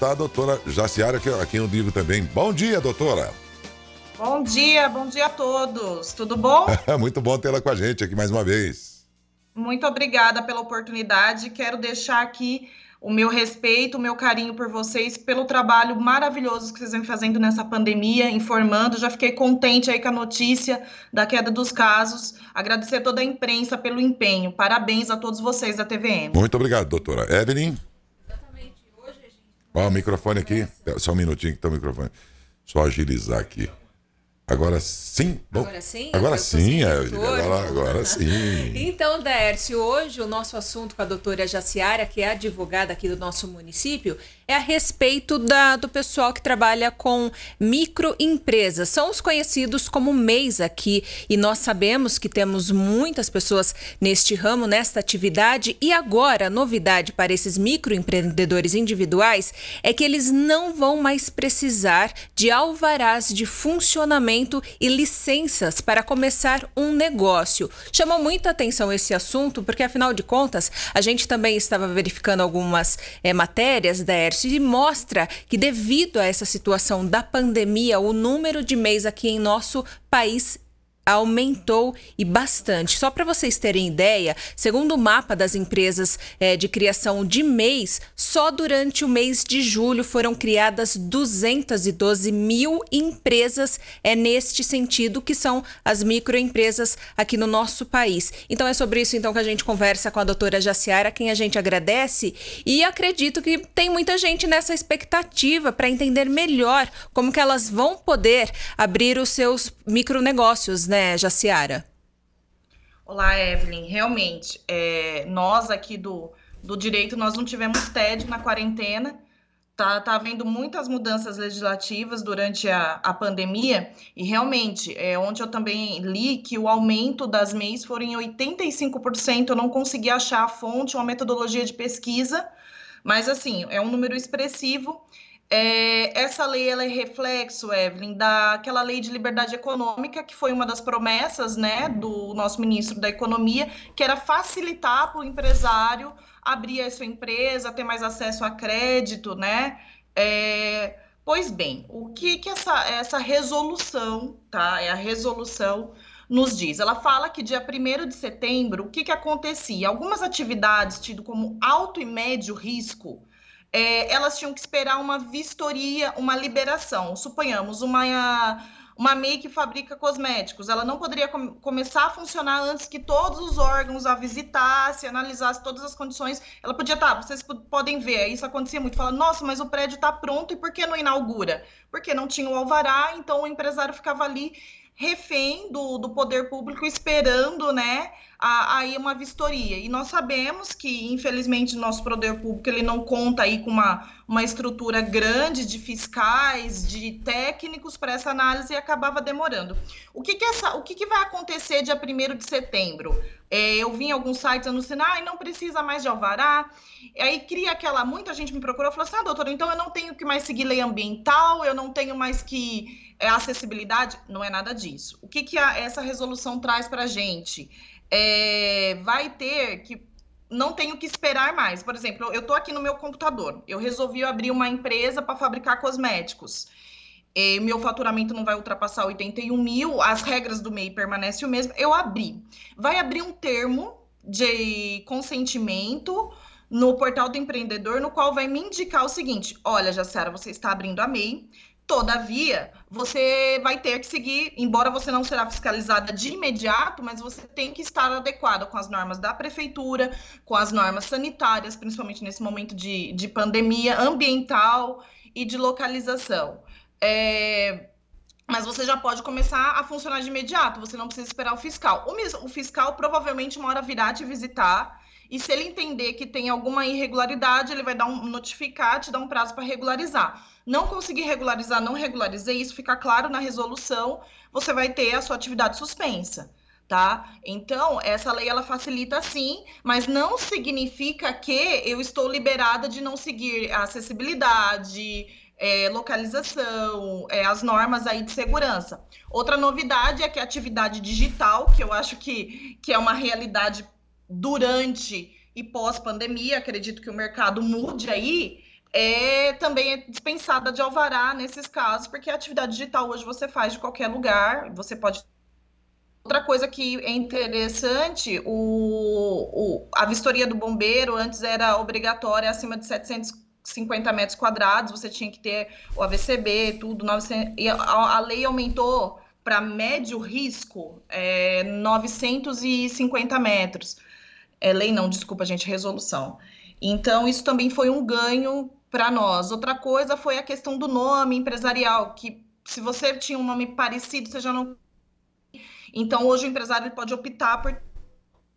está a doutora Jaciara, a quem eu digo também. Bom dia, doutora. Bom dia a todos. Tudo bom? Muito bom tê-la com a gente aqui mais uma vez. Muito obrigada pela oportunidade. Quero deixar aqui o meu respeito, o meu carinho por vocês, pelo trabalho maravilhoso que vocês vêm fazendo nessa pandemia, informando. Já fiquei contente aí com a notícia da queda dos casos. Agradecer a toda a imprensa pelo empenho. Parabéns a todos vocês da TVM. Muito obrigado, doutora. Evelyn? Exatamente. Hoje a gente... Ó, o microfone aqui. Só um minutinho que tá o microfone. Só agilizar aqui. Agora sim? Bom, agora sim, agora sim. Então, Daércio, hoje o nosso assunto com a doutora Jaciara, que é advogada aqui do nosso município, é a respeito do pessoal que trabalha com microempresas. São os conhecidos como MEIs aqui, e nós sabemos que temos muitas pessoas neste ramo, nesta atividade, e agora a novidade para esses microempreendedores individuais é que eles não vão mais precisar de alvarás de funcionamento e licenças para começar um negócio. Chamou muita atenção esse assunto, porque afinal de contas, a gente também estava verificando algumas matérias, Daércio, e mostra que devido a essa situação da pandemia, o número de MEIs aqui em nosso país aumentou e bastante. Só para vocês terem ideia, segundo o mapa das empresas de criação de MEIs, só durante o mês de julho foram criadas 212 mil empresas neste sentido, que são as microempresas aqui no nosso país. Então é sobre isso então que a gente conversa com a doutora Jaciara, quem a gente agradece, e acredito que tem muita gente nessa expectativa para entender melhor como que elas vão poder abrir os seus micronegócios, né, Jaciara? Olá, Evelyn. Realmente, nós aqui do direito, nós não tivemos tédio na quarentena. Tá havendo muitas mudanças legislativas durante a pandemia e realmente, onde eu também li que o aumento das MEIs foram em 85%, eu não consegui achar a fonte, uma metodologia de pesquisa, mas assim, é um número expressivo. Essa lei ela é reflexo, Evelyn, daquela lei de liberdade econômica, que foi uma das promessas, né, do nosso ministro da Economia, que era facilitar para o empresário abrir a sua empresa, ter mais acesso a crédito, né? Pois bem, o que essa resolução, tá? É a resolução nos diz. Ela fala que dia 1º de setembro, o que acontecia? Algumas atividades tidas como alto e médio risco, elas tinham que esperar uma vistoria, uma liberação. Suponhamos, uma MEI que fabrica cosméticos, ela não poderia começar a funcionar antes que todos os órgãos a visitassem, analisassem todas as condições. Ela podia vocês podem ver, isso acontecia muito, fala, nossa, mas o prédio está pronto e por que não inaugura? Porque não tinha o alvará, então o empresário ficava ali refém do poder público, esperando, né, aí uma vistoria. E nós sabemos que, infelizmente, nosso poder público ele não conta aí com uma estrutura grande de fiscais, de técnicos para essa análise e acabava demorando. O que vai acontecer dia 1º de setembro? Eu vi em alguns sites anunciando, não precisa mais de alvará. Aí cria muita gente me procurou e falou assim, doutora, então eu não tenho que mais seguir lei ambiental, eu não tenho mais que acessibilidade. Não é nada disso. O que essa resolução traz para a gente? Vai ter que... Não tenho que esperar mais. Por exemplo, eu estou aqui no meu computador. Eu resolvi abrir uma empresa para fabricar cosméticos. Meu faturamento não vai ultrapassar 81 mil. As regras do MEI permanecem o mesmo. Eu abri. Vai abrir um termo de consentimento no portal do empreendedor, no qual vai me indicar o seguinte. Olha, Jaciara, você está abrindo a MEI. Todavia, você vai ter que seguir, embora você não será fiscalizada de imediato, mas você tem que estar adequada com as normas da prefeitura, com as normas sanitárias, principalmente nesse momento de pandemia, ambiental e de localização. Mas você já pode começar a funcionar de imediato, você não precisa esperar o fiscal. O fiscal provavelmente uma hora virá te visitar, e se ele entender que tem alguma irregularidade, ele vai notificar, te dar um prazo para regularizar. Não conseguir regularizar, não regularizei, isso fica claro na resolução, você vai ter a sua atividade suspensa, tá? Então, essa lei, ela facilita sim, mas não significa que eu estou liberada de não seguir a acessibilidade, localização, as normas aí de segurança. Outra novidade é que a atividade digital, que eu acho que é uma realidade durante e pós-pandemia, acredito que o mercado mude aí, também é dispensada de alvará nesses casos, porque a atividade digital hoje você faz de qualquer lugar, você pode... Outra coisa que é interessante, a vistoria do bombeiro antes era obrigatória acima de 750 metros quadrados, você tinha que ter o AVCB, tudo, 900, e a lei aumentou para médio risco, 950 metros. Lei não, desculpa, gente, resolução. Então, isso também foi um ganho para nós. Outra coisa foi a questão do nome empresarial, que se você tinha um nome parecido, você já não... Então, hoje o empresário pode optar por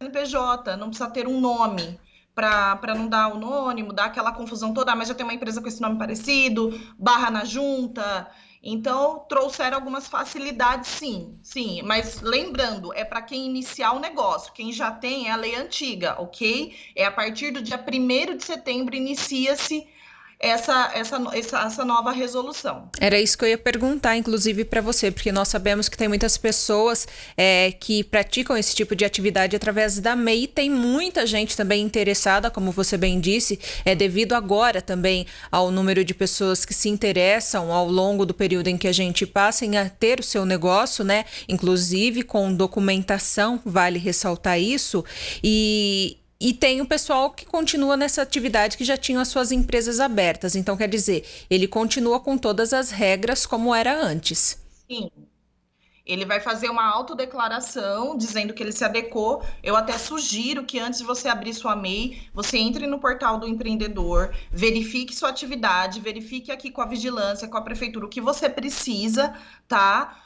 CNPJ, não precisa ter um nome, para não dar anônimo, dar aquela confusão toda, mas já tem uma empresa com esse nome parecido, barra na junta. Então, trouxeram algumas facilidades, sim. Mas lembrando, é para quem iniciar o negócio. Quem já tem é a lei antiga, ok? É a partir do dia 1º de setembro inicia-se essa nova resolução. Era isso que eu ia perguntar, inclusive, para você, porque nós sabemos que tem muitas pessoas que praticam esse tipo de atividade através da MEI, e tem muita gente também interessada, como você bem disse, devido agora também ao número de pessoas que se interessam ao longo do período em que a gente passa em a ter o seu negócio, né? Inclusive com documentação, vale ressaltar isso, E tem o pessoal que continua nessa atividade que já tinham as suas empresas abertas. Então, quer dizer, ele continua com todas as regras como era antes. Sim. Ele vai fazer uma autodeclaração dizendo que ele se adequou. Eu até sugiro que antes de você abrir sua MEI, você entre no portal do empreendedor, verifique sua atividade, verifique aqui com a vigilância, com a prefeitura, o que você precisa, tá?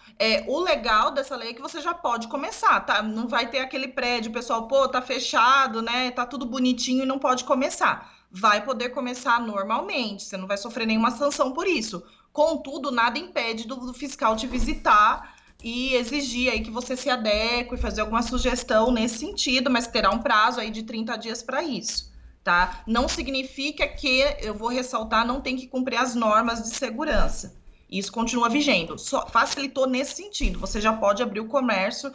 O legal dessa lei é que você já pode começar, tá? Não vai ter aquele prédio, o pessoal, tá fechado, né? Tá tudo bonitinho e não pode começar. Vai poder começar normalmente, você não vai sofrer nenhuma sanção por isso. Contudo, nada impede do fiscal te visitar e exigir aí que você se adeque e fazer alguma sugestão nesse sentido, mas terá um prazo aí de 30 dias para isso, tá? Não significa que, eu vou ressaltar, não tem que cumprir as normas de segurança. Isso continua vigendo. Só facilitou nesse sentido. Você já pode abrir o comércio,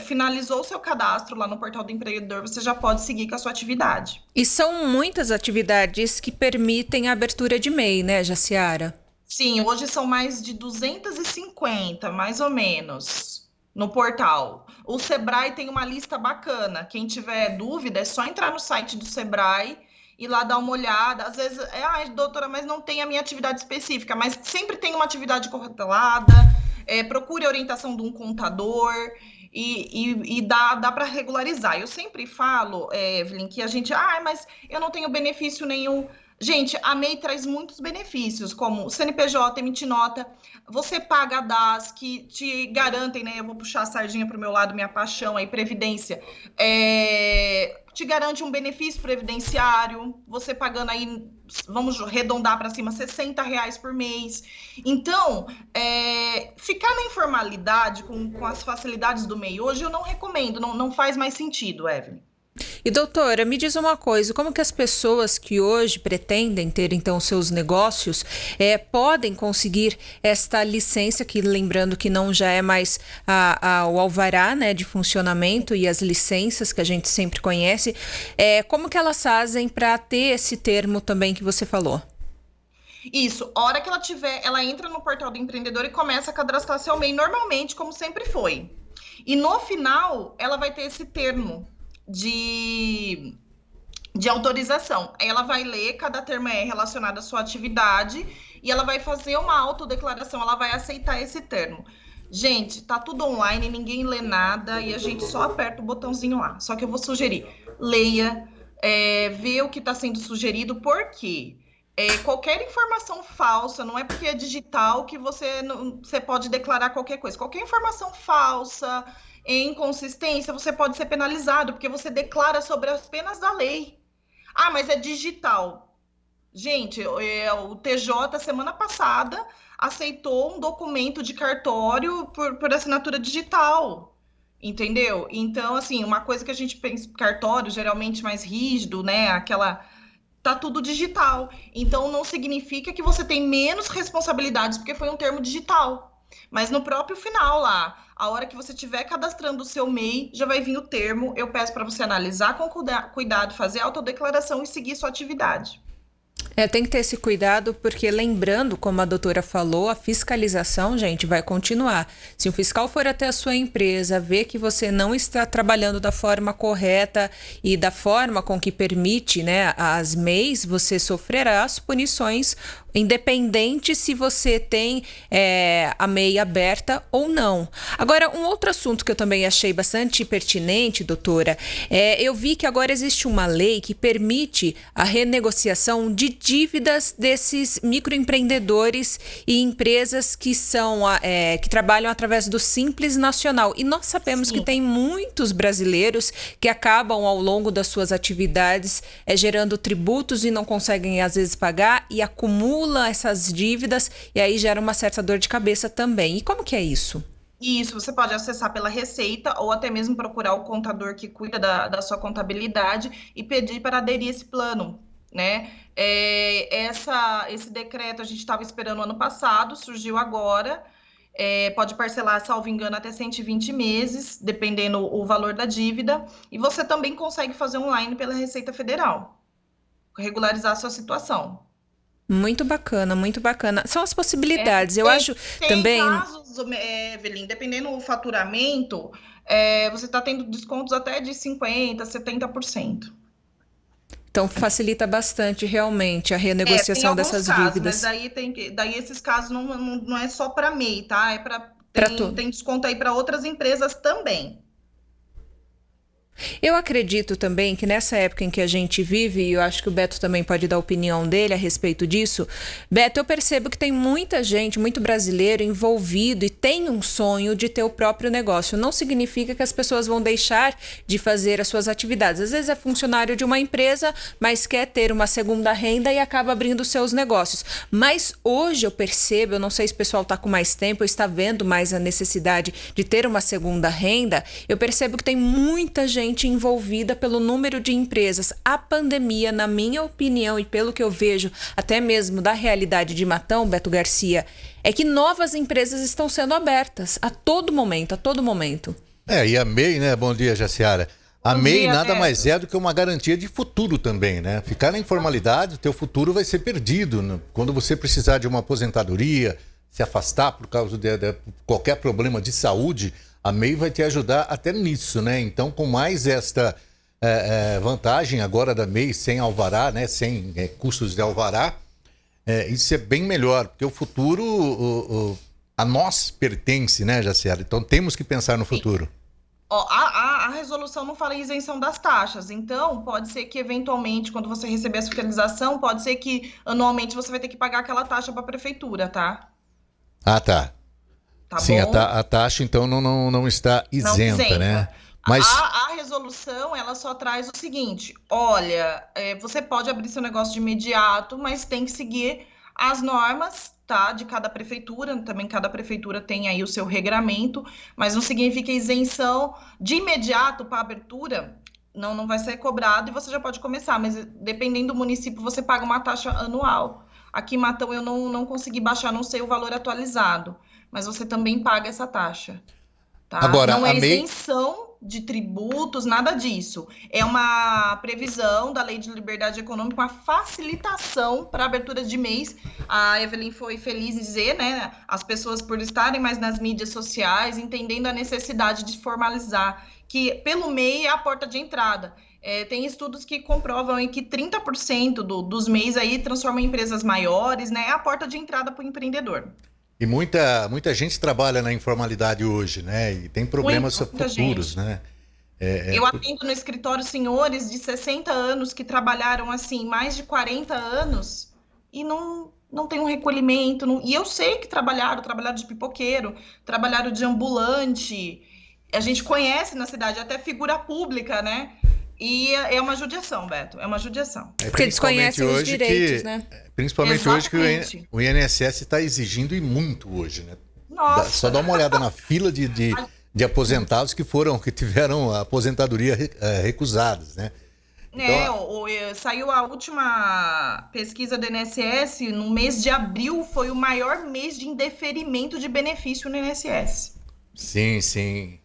finalizou o seu cadastro lá no portal do empreendedor, você já pode seguir com a sua atividade. E são muitas atividades que permitem a abertura de MEI, né, Jaciara? Sim, hoje são mais de 250, mais ou menos, no portal. O Sebrae tem uma lista bacana. Quem tiver dúvida, é só entrar no site do Sebrae e lá dar uma olhada. Às vezes, doutora, mas não tem a minha atividade específica, mas sempre tem uma atividade correlata, procure a orientação de um contador e dá para regularizar. Eu sempre falo, Evelyn, que a gente, mas eu não tenho benefício nenhum. Gente, a MEI traz muitos benefícios, como CNPJ, emitir nota, você paga a DAS, que te garantem, né? Eu vou puxar a sardinha para o meu lado, minha paixão aí, previdência. Te garante um benefício previdenciário, você pagando aí, vamos arredondar para cima, R$60 por mês. Então, ficar na informalidade com as facilidades do MEI hoje, eu não recomendo, não faz mais sentido, Evelyn. E doutora, me diz uma coisa, como que as pessoas que hoje pretendem ter então seus negócios podem conseguir esta licença, que lembrando que não já é mais o alvará, né, de funcionamento e as licenças que a gente sempre conhece, como que elas fazem para ter esse termo também que você falou? Isso, a hora que ela entra no portal do empreendedor e começa a cadastrar seu MEI normalmente, como sempre foi. E no final, ela vai ter esse termo de autorização. Ela vai ler, cada termo é relacionado à sua atividade e ela vai fazer uma autodeclaração, ela vai aceitar esse termo. Gente, tá tudo online, ninguém lê nada e a gente só aperta o botãozinho lá. Só que eu vou sugerir, leia, vê o que está sendo sugerido, porque qualquer informação falsa, não é porque é digital que você pode declarar qualquer coisa. Qualquer informação falsa, inconsistência, você pode ser penalizado, porque você declara sobre as penas da lei. Mas é digital. Gente, o TJ, semana passada, aceitou um documento de cartório por assinatura digital, entendeu? Então, assim, uma coisa que a gente pensa, cartório geralmente mais rígido, né, tá tudo digital. Então, não significa que você tem menos responsabilidades, porque foi um termo digital. Mas no próprio final lá, a hora que você estiver cadastrando o seu MEI, já vai vir o termo. Eu peço para você analisar com cuidado, fazer a autodeclaração e seguir sua atividade. Tem que ter esse cuidado, porque lembrando, como a doutora falou, a fiscalização, gente, vai continuar. Se o fiscal for até a sua empresa, ver que você não está trabalhando da forma correta e da forma com que permite, né, as MEIs, você sofrerá as punições, independente se você tem a MEI aberta ou não. Agora, um outro assunto que eu também achei bastante pertinente, doutora, eu vi que agora existe uma lei que permite a renegociação de dívidas desses microempreendedores e empresas que que trabalham através do Simples Nacional. E nós sabemos que tem muitos brasileiros que acabam ao longo das suas atividades gerando tributos e não conseguem às vezes pagar e acumulam essas dívidas e aí gera uma certa dor de cabeça também. E como que é isso? Isso, você pode acessar pela Receita ou até mesmo procurar o contador que cuida da sua contabilidade e pedir para aderir esse plano, né? Esse decreto a gente estava esperando ano passado, surgiu agora, pode parcelar, salvo engano, até 120 meses, dependendo o valor da dívida, e você também consegue fazer online pela Receita Federal, regularizar a sua situação. Muito bacana, muito bacana. São as possibilidades. Eu acho também... Tem casos, Evelyn, dependendo do faturamento, você está tendo descontos até de 50%, 70%. Então, facilita bastante, realmente, a renegociação dessas dívidas. Mas daí esses casos não é só para MEI, tá? Tem desconto aí para outras empresas também. Eu acredito também que nessa época em que a gente vive, e eu acho que o Beto também pode dar a opinião dele a respeito disso, Beto, eu percebo que tem muita gente, muito brasileiro envolvido e tem um sonho de ter o próprio negócio. Não significa que as pessoas vão deixar de fazer as suas atividades. Às vezes é funcionário de uma empresa, mas quer ter uma segunda renda e acaba abrindo seus negócios. Mas hoje eu percebo, eu não sei se o pessoal está com mais tempo ou está vendo mais a necessidade de ter uma segunda renda, eu percebo que tem muita gente envolvida pelo número de empresas. A pandemia, na minha opinião e pelo que eu vejo, até mesmo da realidade de Matão, Beto Garcia, é que novas empresas estão sendo abertas a todo momento, a todo momento. E a MEI, né? Bom dia, Jaciara. A MEI nada mais é do que uma garantia de futuro também, né? Ficar na informalidade, o teu futuro vai ser perdido, né? Quando você precisar de uma aposentadoria, se afastar por causa de qualquer problema de saúde, a MEI vai te ajudar até nisso, né? Então, com mais esta vantagem agora da MEI, sem alvará, né? Sem custos de alvará, isso é bem melhor, porque o futuro a nós pertence, né, Jaciara? Então, temos que pensar no futuro. A resolução não fala em isenção das taxas, então pode ser que eventualmente, quando você receber a fiscalização, pode ser que anualmente você vai ter que pagar aquela taxa para a prefeitura, tá? Ah, tá. Sim, a taxa, então, não está isenta, né? Mas a resolução, ela só traz o seguinte: olha, você pode abrir seu negócio de imediato, mas tem que seguir as normas, tá, de cada prefeitura. Também cada prefeitura tem aí o seu regramento, mas não significa isenção de imediato para abertura. Não vai ser cobrado e você já pode começar, mas dependendo do município, você paga uma taxa anual. Aqui em Matão eu não consegui baixar, não sei o valor atualizado, mas você também paga essa taxa, tá? Agora, não é isenção de tributos, nada disso. É uma previsão da Lei de Liberdade Econômica, uma facilitação para abertura de MEIs. A Evelyn foi feliz em dizer, né? As pessoas, por estarem mais nas mídias sociais, entendendo a necessidade de formalizar, que pelo MEI é a porta de entrada. Tem estudos que comprovam aí que 30% dos MEIs aí transformam em empresas maiores, né? É a porta de entrada para o empreendedor. E muita gente trabalha na informalidade hoje, né? E tem problemas futuros, né? Eu atendo no escritório senhores de 60 anos que trabalharam assim mais de 40 anos e não tem um recolhimento. E eu sei que trabalharam de pipoqueiro, trabalharam de ambulante. A gente conhece na cidade até figura pública, né? E é uma judiação, Beto, é uma judiação. Porque desconhecem os direitos, né? Principalmente hoje que o INSS está exigindo e muito hoje, né? Nossa. Só dá uma olhada na fila de aposentados que tiveram a aposentadoria recusadas, né? Então, saiu a última pesquisa do INSS, no mês de abril foi o maior mês de indeferimento de benefício no INSS. Sim.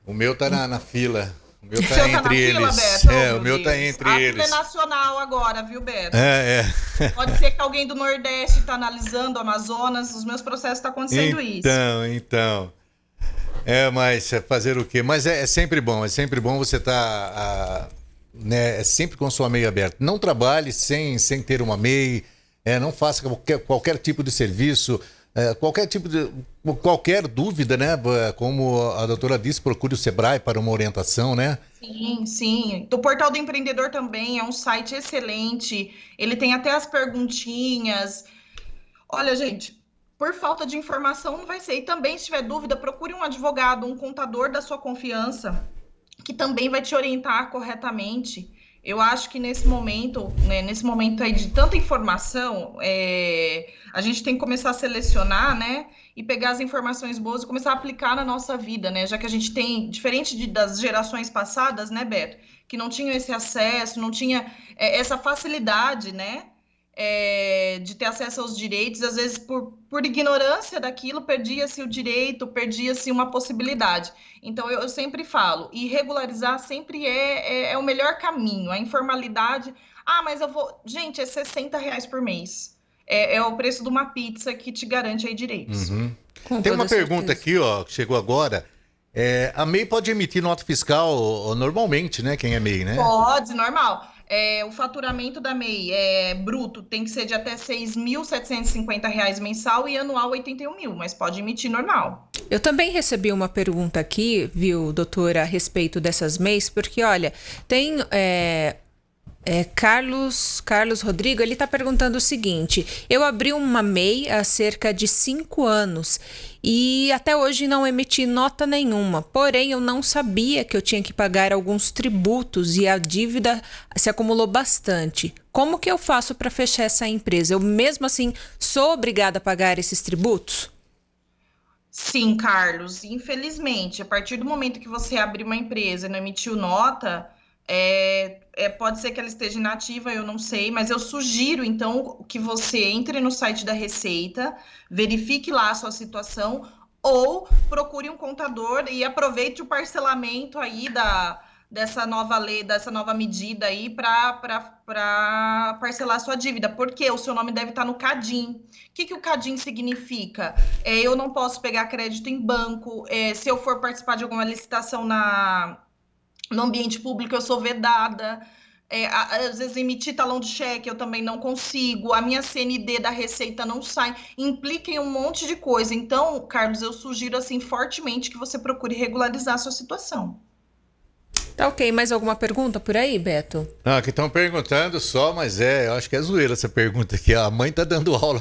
O meu tá na fila. O meu tá entre eles. Beto? O meu tá entre eles. É nacional agora, viu, Beto? Pode ser que alguém do Nordeste tá analisando o Amazonas, os meus processos tá acontecendo isso. Então. Mas fazer o quê? Mas é sempre bom você estar sempre com sua MEI aberta. Não trabalhe sem ter uma MEI, não faça qualquer tipo de serviço, qualquer dúvida, né? Como a doutora disse, procure o Sebrae para uma orientação, né? Sim. O Portal do Empreendedor também é um site excelente, ele tem até as perguntinhas. Olha, gente, por falta de informação não vai ser. E também, se tiver dúvida, procure um advogado, um contador da sua confiança, que também vai te orientar corretamente. Eu acho que nesse momento aí de tanta informação, a gente tem que começar a selecionar, né? E pegar as informações boas e começar a aplicar na nossa vida, né? Já que a gente tem, diferente das gerações passadas, né, Beto? Que não tinham esse acesso, não tinha essa facilidade, né? De ter acesso aos direitos, às vezes por ignorância daquilo, perdia-se o direito, perdia-se uma possibilidade. Então, eu sempre falo, e regularizar sempre é o melhor caminho. A informalidade, mas eu vou... Gente, é R$60 por mês. É o preço de uma pizza que te garante aí direitos. Uhum. Tem uma pergunta aqui, que chegou agora. A MEI pode emitir nota fiscal normalmente, né? Quem é MEI, né? Pode, normal. O faturamento da MEI bruto tem que ser de até R$6.750 mensal e anual R$81.000, mas pode emitir normal. Eu também recebi uma pergunta aqui, viu, doutora, a respeito dessas MEIs, porque, olha, tem... Carlos Rodrigo, ele está perguntando o seguinte: eu abri uma MEI há cerca de 5 anos e até hoje não emiti nota nenhuma, porém eu não sabia que eu tinha que pagar alguns tributos e a dívida se acumulou bastante. Como que eu faço para fechar essa empresa? Eu mesmo assim sou obrigada a pagar esses tributos? Sim, Carlos, infelizmente, a partir do momento que você abrir uma empresa e não emitiu nota... pode ser que ela esteja inativa, eu não sei, mas eu sugiro, então, que você entre no site da Receita, verifique lá a sua situação, ou procure um contador e aproveite o parcelamento aí dessa nova lei, dessa nova medida aí para parcelar a sua dívida, porque o seu nome deve estar no CADIM. O que o CADIM significa? Eu não posso pegar crédito em banco, se eu for participar de alguma licitação no ambiente público, eu sou vedada. Às vezes emitir talão de cheque eu também não consigo, a minha CND da Receita não sai, implica em um monte de coisa. Então, Carlos, eu sugiro assim fortemente que você procure regularizar a sua situação. Tá ok, mais alguma pergunta por aí, Beto? Não, que estão perguntando só, mas eu acho que é zoeira essa pergunta aqui. A mãe tá dando aula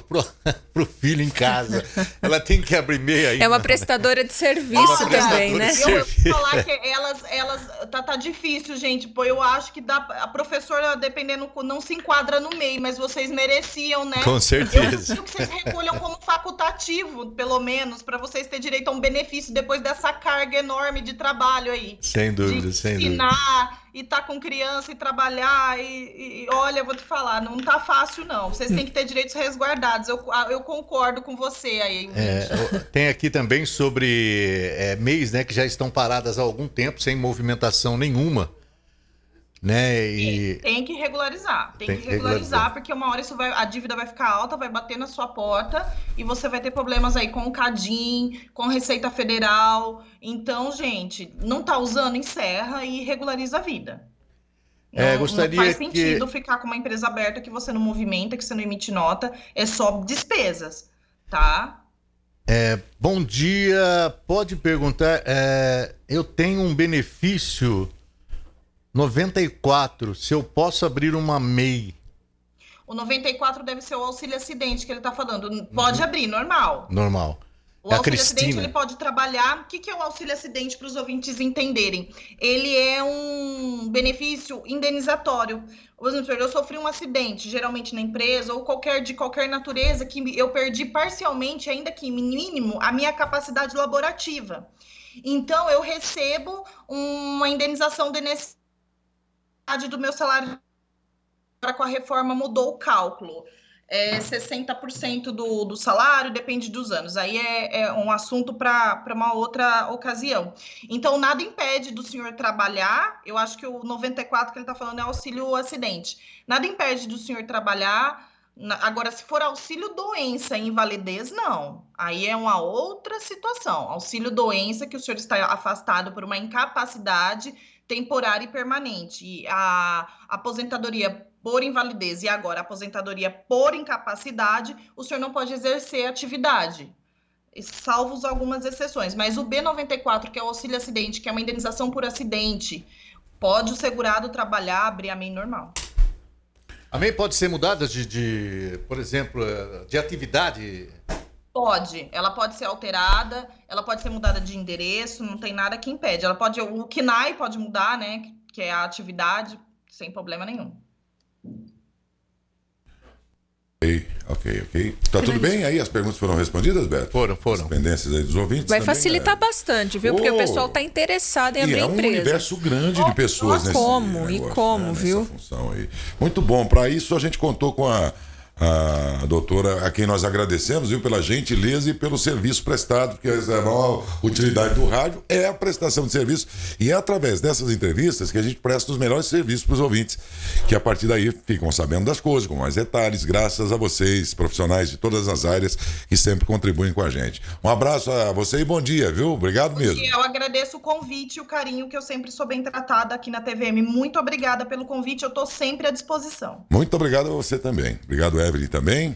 pro filho em casa. Ela tem que abrir MEI aí. É uma prestadora de serviço também, né? Eu vou falar que elas tá difícil, gente. Pô, eu acho que a professora, dependendo, não se enquadra no MEI, mas vocês mereciam, né? Com certeza. Eu preciso que vocês recolham como facultativo, pelo menos, para vocês terem direito a um benefício depois dessa carga enorme de trabalho aí. Sem dúvida, sem dúvida. E tá com criança e trabalhar e olha, eu vou te falar, não tá fácil não, vocês têm que ter direitos resguardados, eu concordo com você aí. Tem aqui também sobre MEIs, né, que já estão paradas há algum tempo sem movimentação nenhuma, né? E tem que regularizar, porque uma hora a dívida vai ficar alta, vai bater na sua porta e você vai ter problemas aí com o CADIM, com Receita Federal. Então, gente, não tá usando, encerra e regulariza a vida. Não faz sentido ficar com uma empresa aberta que você não movimenta, que você não emite nota, é só despesas, tá? Bom dia, pode perguntar, eu tenho um benefício 94, se eu posso abrir uma MEI. O 94 deve ser o auxílio acidente que ele está falando. Pode abrir, normal. Normal. O auxílio acidente ele pode trabalhar. O que é o auxílio acidente para os ouvintes entenderem? Ele é um benefício indenizatório. Por exemplo, eu sofri um acidente, geralmente na empresa, ou de qualquer natureza, que eu perdi parcialmente, ainda que mínimo, a minha capacidade laborativa. Então, eu recebo uma indenização de necessidade do meu salário. Agora, com a reforma, mudou o cálculo. 60% do salário, depende dos anos. Aí é um assunto para uma outra ocasião. Então, nada impede do senhor trabalhar. Eu acho que o 94 que ele está falando é auxílio acidente. Nada impede do senhor trabalhar. Agora, se for auxílio doença e invalidez, não. Aí é uma outra situação. Auxílio doença, que o senhor está afastado por uma incapacidade temporária e permanente. E a aposentadoria por invalidez e agora aposentadoria por incapacidade, o senhor não pode exercer atividade, salvo algumas exceções. Mas o B94, que é o auxílio acidente, que é uma indenização por acidente, pode o segurado trabalhar, abrir a MEI normal. A MEI pode ser mudada por exemplo, de atividade? Pode. Ela pode ser alterada, ela pode ser mudada de endereço, não tem nada que impede. O CNAE pode mudar, né, que é a atividade, sem problema nenhum. Ok. Tá tudo bem aí? As perguntas foram respondidas, Beto? Foram. As pendências aí dos ouvintes. Vai também, facilitar bastante, viu? Porque o pessoal está interessado em abrir empresa. empresa. É um universo grande de pessoas nesse negócio, viu? Nessa função aí. Muito bom. Para isso, a gente contou com a doutora, a quem nós agradecemos, viu, pela gentileza e pelo serviço prestado, porque a maior utilidade do rádio é a prestação de serviço, e é através dessas entrevistas que a gente presta os melhores serviços para os ouvintes, que a partir daí ficam sabendo das coisas, com mais detalhes, graças a vocês, profissionais de todas as áreas, que sempre contribuem com a gente. Um abraço a você e bom dia, viu? Obrigado mesmo. Eu agradeço o convite e o carinho, que eu sempre sou bem tratada aqui na TVM. Muito obrigada pelo convite, eu estou sempre à disposição. Muito obrigado a você também. Obrigado, Evelyn, também.